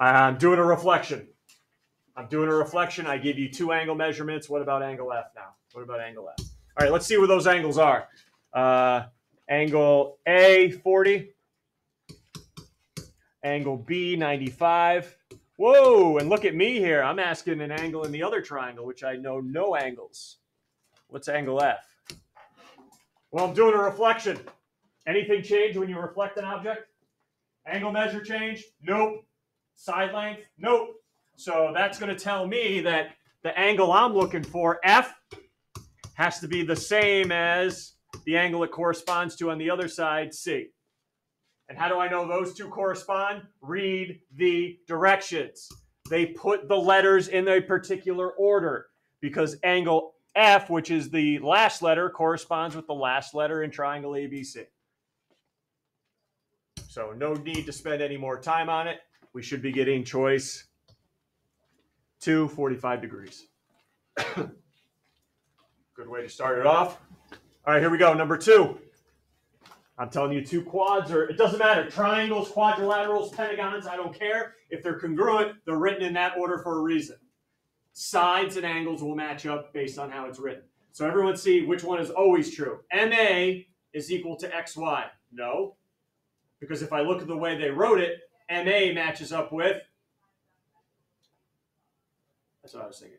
I'm doing a reflection. I'm doing a reflection. I give you 2 angle measurements. What about angle F now? What about angle F? All right, let's see where those angles are. Angle A, 40. Angle B, 95. Whoa, and look at me here. I'm asking an angle in the other triangle, which I know no angles. What's angle F? Well, I'm doing a reflection. Anything change when you reflect an object? Angle measure change? Nope. Side length? Nope. So that's going to tell me that the angle I'm looking for, F, has to be the same as the angle it corresponds to on the other side, C. And how do I know those two correspond? Read the directions. They put the letters in a particular order because angle F, which is the last letter, corresponds with the last letter in triangle ABC. So no need to spend any more time on it. We should be getting choice 2, 45 degrees. Good way to start it off. All right, here we go. Number 2. I'm telling you 2 quads, or it doesn't matter. Triangles, quadrilaterals, pentagons, I don't care. If they're congruent, they're written in that order for a reason. Sides and angles will match up based on how it's written. So everyone see which one is always true. MA is equal to XY. No, because if I look at the way they wrote it, MA matches up with, that's what I was thinking.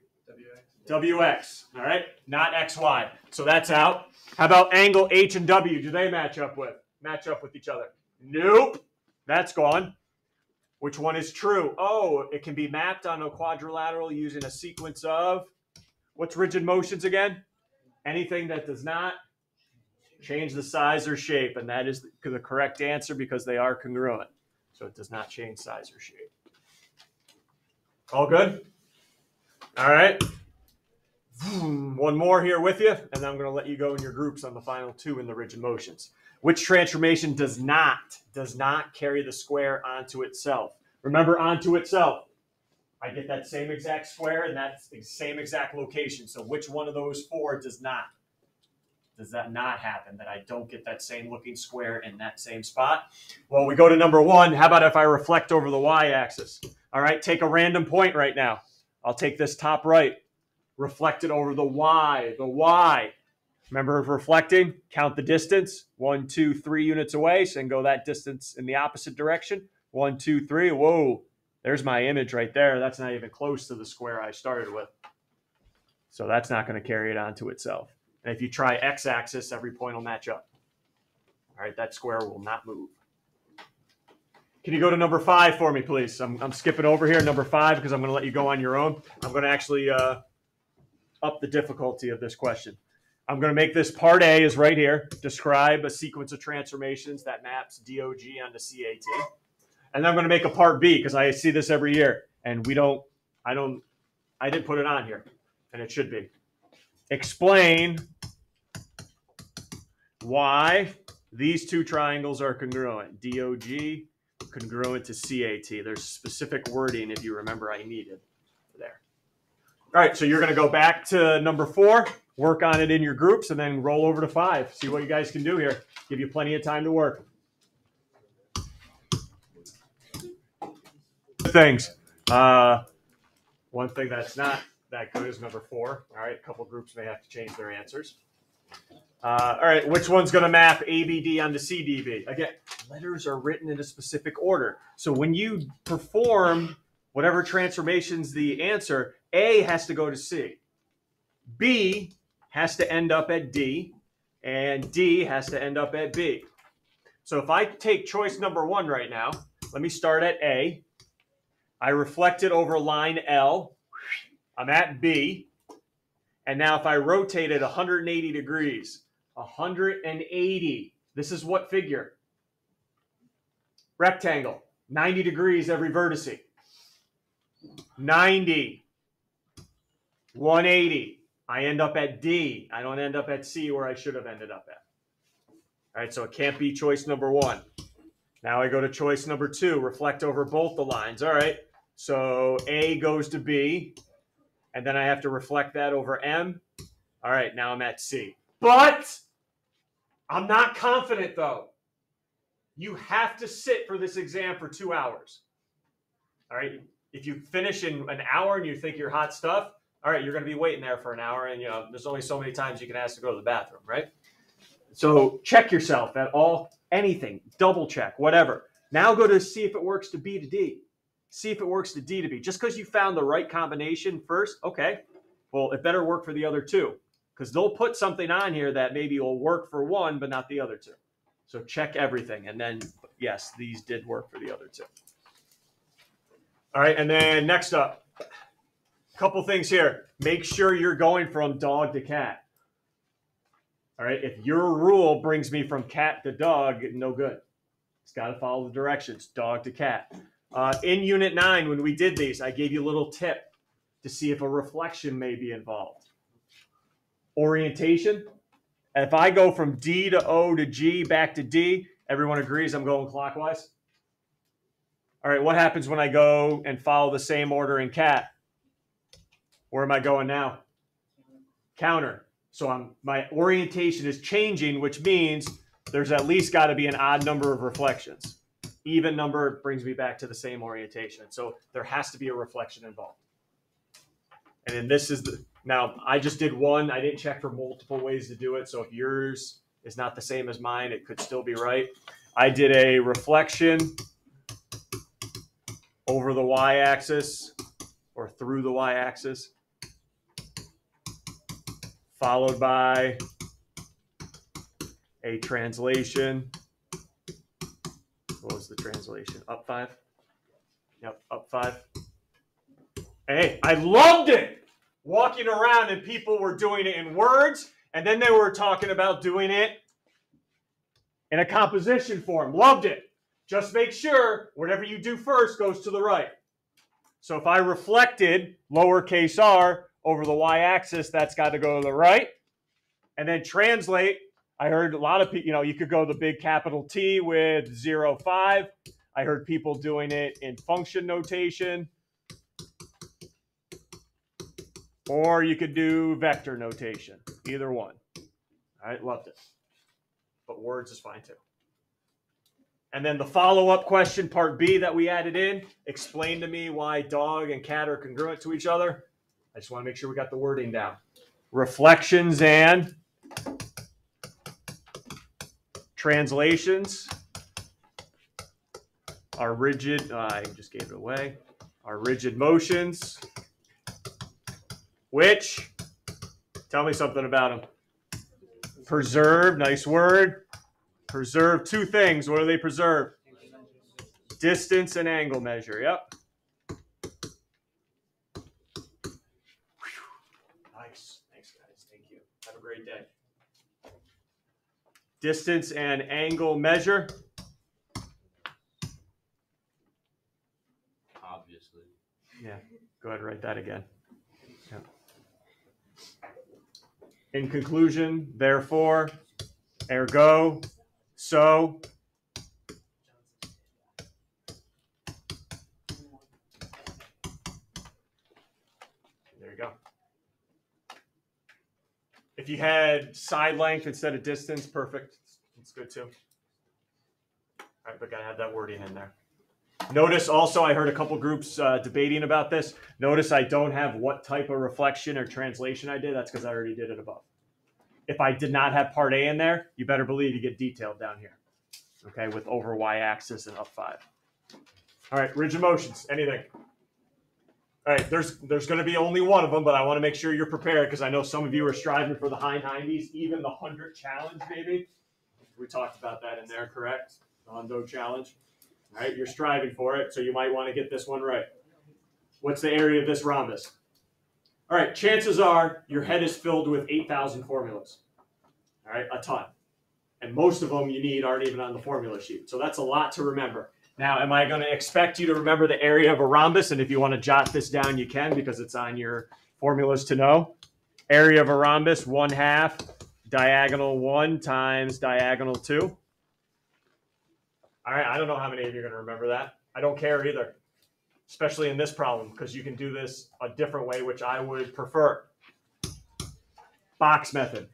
WX, all right? Not XY. So that's out. How about angle H and W? Do they match up with each other? Nope. That's gone. Which one is true? Oh, it can be mapped on a quadrilateral using a sequence of, what's rigid motions again? Anything that does not change the size or shape. And that is the correct answer because they are congruent. So it does not change size or shape. All good? All right. One more here with you, and then I'm going to let you go in your groups on the final 2 in the rigid motions. Which transformation does not carry the square onto itself? Remember, onto itself. I get that same exact square, and that's the same exact location. So which one of those 4 does not? Does that not happen, that I don't get that same looking square in that same spot? Well, we go to number 1. How about if I reflect over the y-axis? All right, take a random point right now. I'll take this top right. Reflect it over the y, Remember reflecting, count the distance, 1, 2, 3 units away, so I can go that distance in the opposite direction. 1, 2, 3, whoa, there's my image right there. That's not even close to the square I started with. So that's not going to carry it onto itself. And if you try x-axis, every point will match up. All right, that square will not move. Can you go to number 5 for me, please? I'm skipping over here, number 5, because I'm going to let you go on your own. I'm going to actually up the difficulty of this question. I'm going to make this part A is right here. Describe a sequence of transformations that maps DOG onto CAT. And then I'm going to make a part B because I see this every year. And I didn't put it on here. And it should be. Explain why these 2 triangles are congruent. DOG congruent to CAT. There's specific wording, if you remember, I needed there. All right, so you're going to go back to number 4, work on it in your groups, and then roll over to 5. See what you guys can do here. Give you plenty of time to work. Things. One thing that's not that good is number 4. All right, a couple groups may have to change their answers. All right, which one's going to map ABD onto CDB? Again, letters are written in a specific order. So when you perform whatever transformation's the answer, A has to go to C. B has to end up at D, and D has to end up at B. So if I take choice number 1 right now, let me start at A. I reflect it over line L. I'm at B. And now if I rotate it 180 degrees, 180, this is what figure? Rectangle, 90 degrees every vertex. 90, 180. I end up at D. I don't end up at C where I should have ended up at. All right, so it can't be choice number 1. Now I go to choice number 2, reflect over both the lines. All right, so A goes to B, and then I have to reflect that over M. All right, now I'm at C. But I'm not confident, though. You have to sit for this exam for 2 hours. All right. If you finish in an hour and you think you're hot stuff, all right, you're going to be waiting there for an hour, and there's only so many times you can ask to go to the bathroom, right? So check yourself at anything, double check, whatever. Now go to see if it works to B to D. See if it works to D to B. Just because you found the right combination first, okay, well, it better work for the other two, because they'll put something on here that maybe will work for one, but not the other two. So check everything, and then, yes, these did work for the other two. All right, and then next up, a couple things here. Make sure you're going from dog to cat. All right, if your rule brings me from cat to dog, no good. It's got to follow the directions, dog to cat. In Unit 9, when we did these, I gave you a little tip to see if a reflection may be involved. Orientation. If I go from D to O to G back to D, everyone agrees I'm going clockwise? All right, what happens when I go and follow the same order in cat? Where am I going now? Counter. So my orientation is changing, which means there's at least got to be an odd number of reflections. Even number brings me back to the same orientation. So there has to be a reflection involved. And then this is now I just did one. I didn't check for multiple ways to do it. So if yours is not the same as mine, it could still be right. I did a reflection over the y-axis or through the y-axis, followed by a translation. What was the translation? Up 5? Yep, up 5. Hey, I loved it! Walking around and people were doing it in words, and then they were talking about doing it in a composition form. Loved it. Just make sure whatever you do first goes to the right. So if I reflected lowercase r over the y-axis, that's got to go to the right. And then translate, I heard a lot of people, you could go the big capital T with 0, 5. I heard people doing it in function notation. Or you could do vector notation, either one. All right, loved it. But words is fine too. And then the follow-up question, part B, that we added in, explain to me why dog and cat are congruent to each other. I just want to make sure we got the wording down. Reflections and translations are rigid. I just gave it away. Are rigid motions, which, tell me something about them. Preserve, nice word. Preserve two things. What do they preserve? Distance and angle measure. Yep. Nice. Thanks, guys. Thank you. Have a great day. Distance and angle measure. Obviously. Yeah. Go ahead and write that again. Yeah. In conclusion, therefore, ergo, so. There you go. If you had side length instead of distance, perfect. It's good too. All right, but gotta have that wording in there. Notice also, I heard a couple groups debating about this. Notice I don't have what type of reflection or translation I did. That's because I already did it above. If I did not have part A in there, you better believe you get detailed down here. Okay, with over y-axis and up 5. All right, rigid motions, anything. All right, there's going to be only one of them, but I want to make sure you're prepared because I know some of you are striving for the high 90s, even the 100 challenge, maybe. We talked about that in there, correct? The Hondo challenge. All right, you're striving for it, so you might want to get this one right. What's the area of this rhombus? All right, chances are your head is filled with 8,000 formulas. All right, a ton. And most of them you need aren't even on the formula sheet. So that's a lot to remember. Now, am I going to expect you to remember the area of a rhombus? And if you want to jot this down, you can because it's on your formulas to know. Area of a rhombus, 1/2 diagonal 1 times diagonal 2. All right, I don't know how many of you are going to remember that. I don't care either, especially in this problem, because you can do this a different way, which I would prefer. Box method.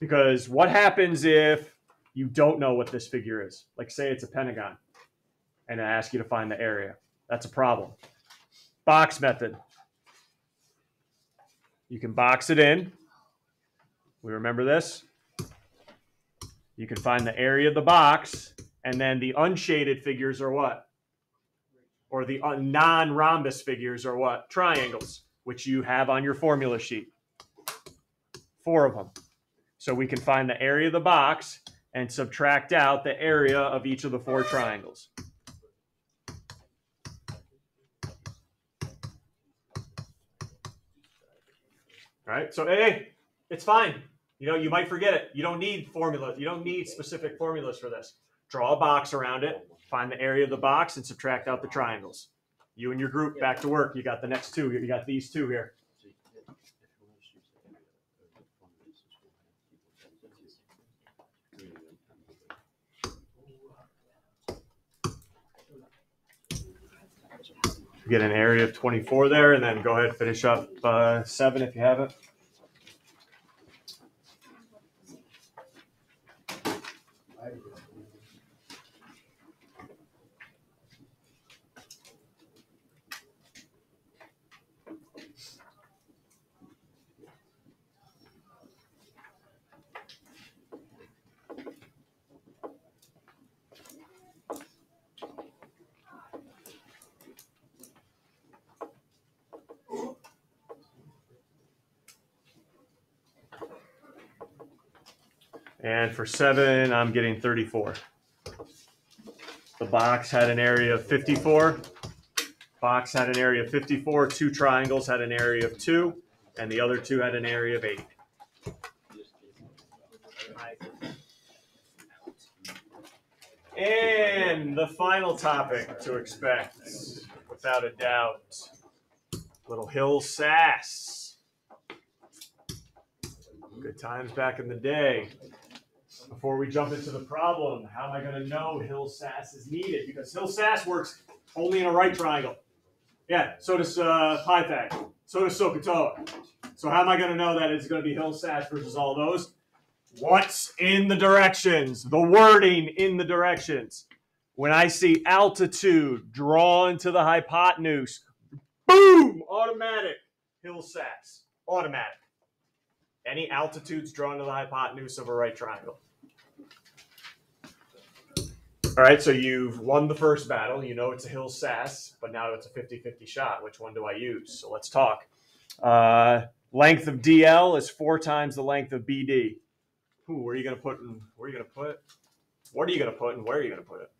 Because what happens if you don't know what this figure is? Like say it's a pentagon, and I ask you to find the area. That's a problem. Box method. You can box it in. We remember this? You can find the area of the box, and then the unshaded figures are what? Or the non-rhombus figures are what? Triangles, which you have on your formula sheet. 4 of them. So we can find the area of the box and subtract out the area of each of the 4 triangles. All right, so hey, it's fine. You know, you might forget it. You don't need formulas. You don't need specific formulas for this. Draw a box around it, find the area of the box, and subtract out the triangles. You and your group back to work. You got the next 2. You got these 2 here. Get an area of 24 there, and then go ahead and finish up 7 if you have it. And for 7, I'm getting 34. The box had an area of 54. Box had an area of 54. 2 triangles had an area of 2. And the other 2 had an area of 8. And the final topic to expect, without a doubt, little Hill Sass. Good times back in the day. Before we jump into the problem, how am I going to know Hill Sass is needed? Because Hill Sass works only in a right triangle. Yeah, so does Pythag. So does SOHCAHTOA. So how am I going to know that it's going to be Hill Sass versus all those? What's in the directions? The wording in the directions. When I see altitude drawn to the hypotenuse, boom, automatic, Hill Sass, automatic. Any altitudes drawn to the hypotenuse of a right triangle. All right, so you've won the first battle. You know it's a Hill Sass, but now it's a 50-50 shot. Which one do I use? So let's talk. Length of DL is 4 times the length of BD. Ooh, where are you going to put? Where are you going to put it? What are you going to put, and where are you going to put it?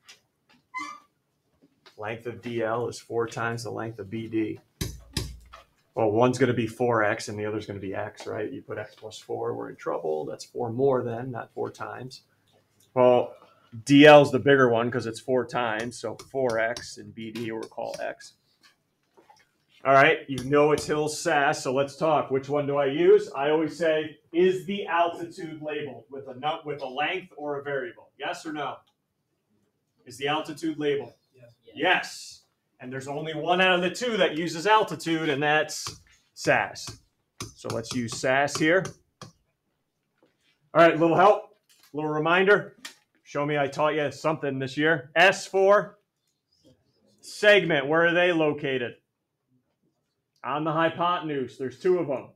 Length of DL is 4 times the length of BD. Well, one's going to be 4x, and the other's going to be x, right? You put x plus 4, we're in trouble. That's 4 more then, not 4 times. Well, DL is the bigger one because it's 4 times, so 4x, and BD we'll call x. All right, you know it's Hill Sass, so let's talk. Which one do I use? I always say, is the altitude labeled with a length or a variable? Yes or no? Is the altitude labeled? Yes. Yes. And there's only one out of the 2 that uses altitude, and that's Sass. So let's use Sass here. All right, little help, little reminder. Show me I taught you something this year. S for segment. Where are they located? On the hypotenuse. There's 2 of them.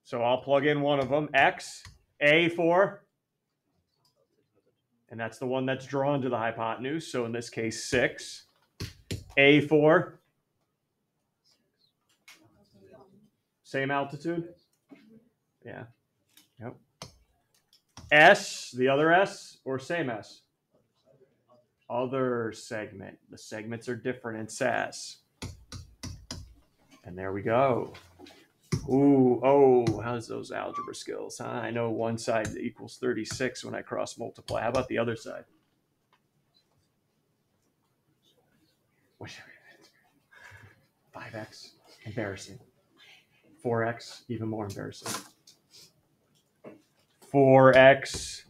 So I'll plug in one of them. X. A for, and that's the one that's drawn to the hypotenuse. So in this case, 6. A for same altitude. Yeah. Yep. S, the other S, or same S? Other segment. The segments are different in Sass. And there we go. Ooh, oh, how's those algebra skills, huh? I know one side equals 36 when I cross multiply. How about the other side? 5x, embarrassing. 4x, even more embarrassing. 4x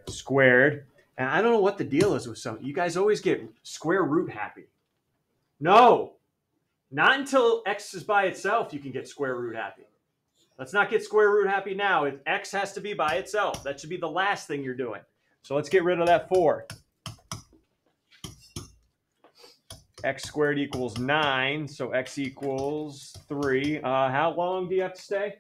squared. And I don't know what the deal is with some. You guys always get square root happy. No, not until x is by itself you can get square root happy. Let's not get square root happy now. X has to be by itself. That should be the last thing you're doing. So let's get rid of that 4. X squared equals 9, so x equals 3. How long do you have to stay?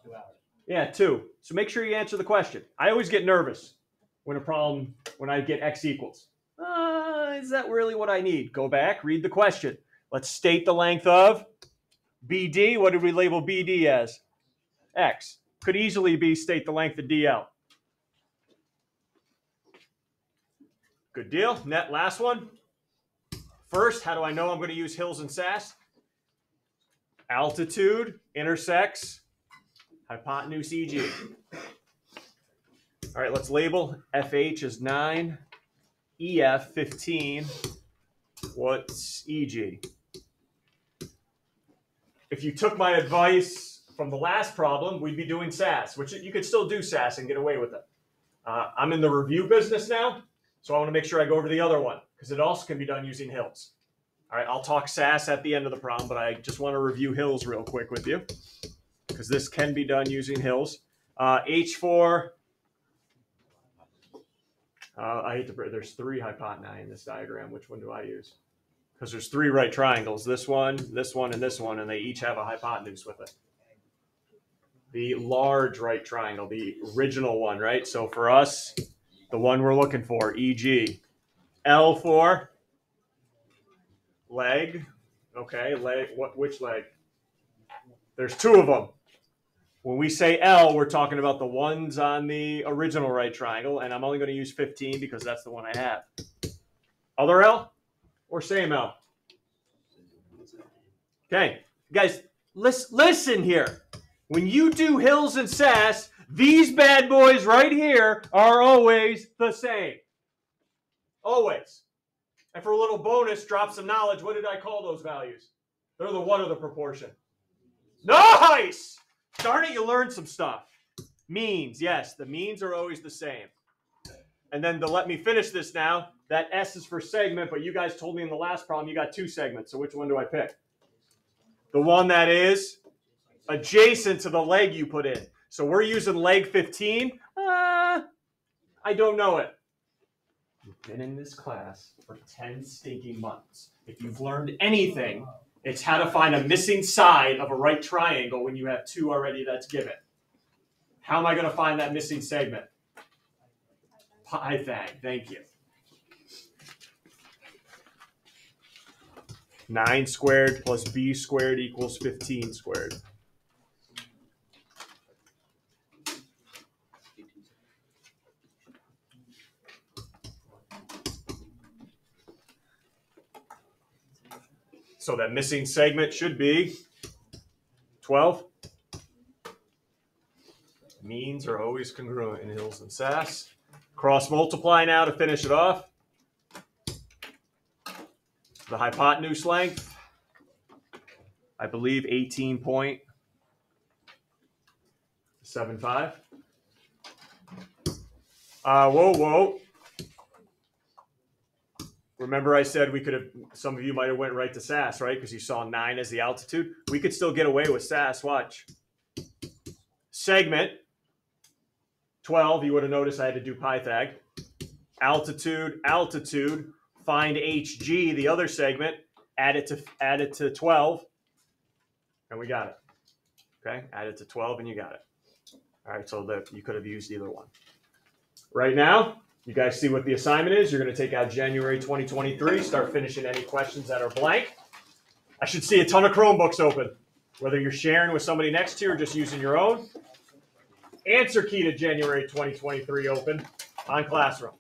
2 hours. Yeah, 2. So make sure you answer the question. I always get nervous when I get x equals. Is that really what I need? Go back, read the question. Let's state the length of BD. What did we label BD as? X. Could easily be state the length of DL. Good deal. Last one. First, how do I know I'm going to use Hills and Sass? Altitude intersects hypotenuse EG. All right, let's label FH as 9, EF 15. What's EG? If you took my advice from the last problem, we'd be doing Sass, which you could still do Sass and get away with it. I'm in the review business now, so I want to make sure I go over the other one because it also can be done using Hills. All right, I'll talk Sass at the end of the problem, but I just want to review Hills real quick with you because this can be done using Hills. H4, I hate to break, there's 3 hypotenusae in this diagram. Which one do I use? Because there's 3 right triangles, this one, and this one, and they each have a hypotenuse with it. The large right triangle, the original one, right? So for us, the one we're looking for, EG. L for leg. Okay, leg. Which leg? There's 2 of them. When we say L, we're talking about the ones on the original right triangle, and I'm only going to use 15 because that's the one I have. Other L or same L? Okay, guys, listen here. When you do Hills and Sass, these bad boys right here are always the same. Always. And for a little bonus, drop some knowledge, what did I call those values? They're the what of the proportion. Nice! Darn it, you learned some stuff. Means, yes, the means are always the same. And then to let me finish this now, that S is for segment, but you guys told me in the last problem you got 2 segments, so which one do I pick? The one that is adjacent to the leg you put in. So we're using leg 15. I don't know it. You've been in this class for 10 stinking months. If you've learned anything, it's how to find a missing side of a right triangle when you have 2 already that's given. How am I going to find that missing segment? Pythag, thank you. 9 squared plus b squared equals 15 squared. So that missing segment should be 12. Means are always congruent in Hills and Sass. Cross multiply now to finish it off. The hypotenuse length, I believe 18.75. Whoa. Remember I said we could have, some of you might have went right to Sass, right? Because you saw 9 as the altitude. We could still get away with Sass, watch. Segment, 12, you would have noticed I had to do Pythag. Altitude, find HG, the other segment, add it to 12, and we got it. Okay, add it to 12 and you got it. All right, so you could have used either one. Right now, you guys see what the assignment is. You're going to take out January 2023, start finishing any questions that are blank. I should see a ton of Chromebooks open, whether you're sharing with somebody next to you or just using your own. Answer key to January 2023 open on Classroom.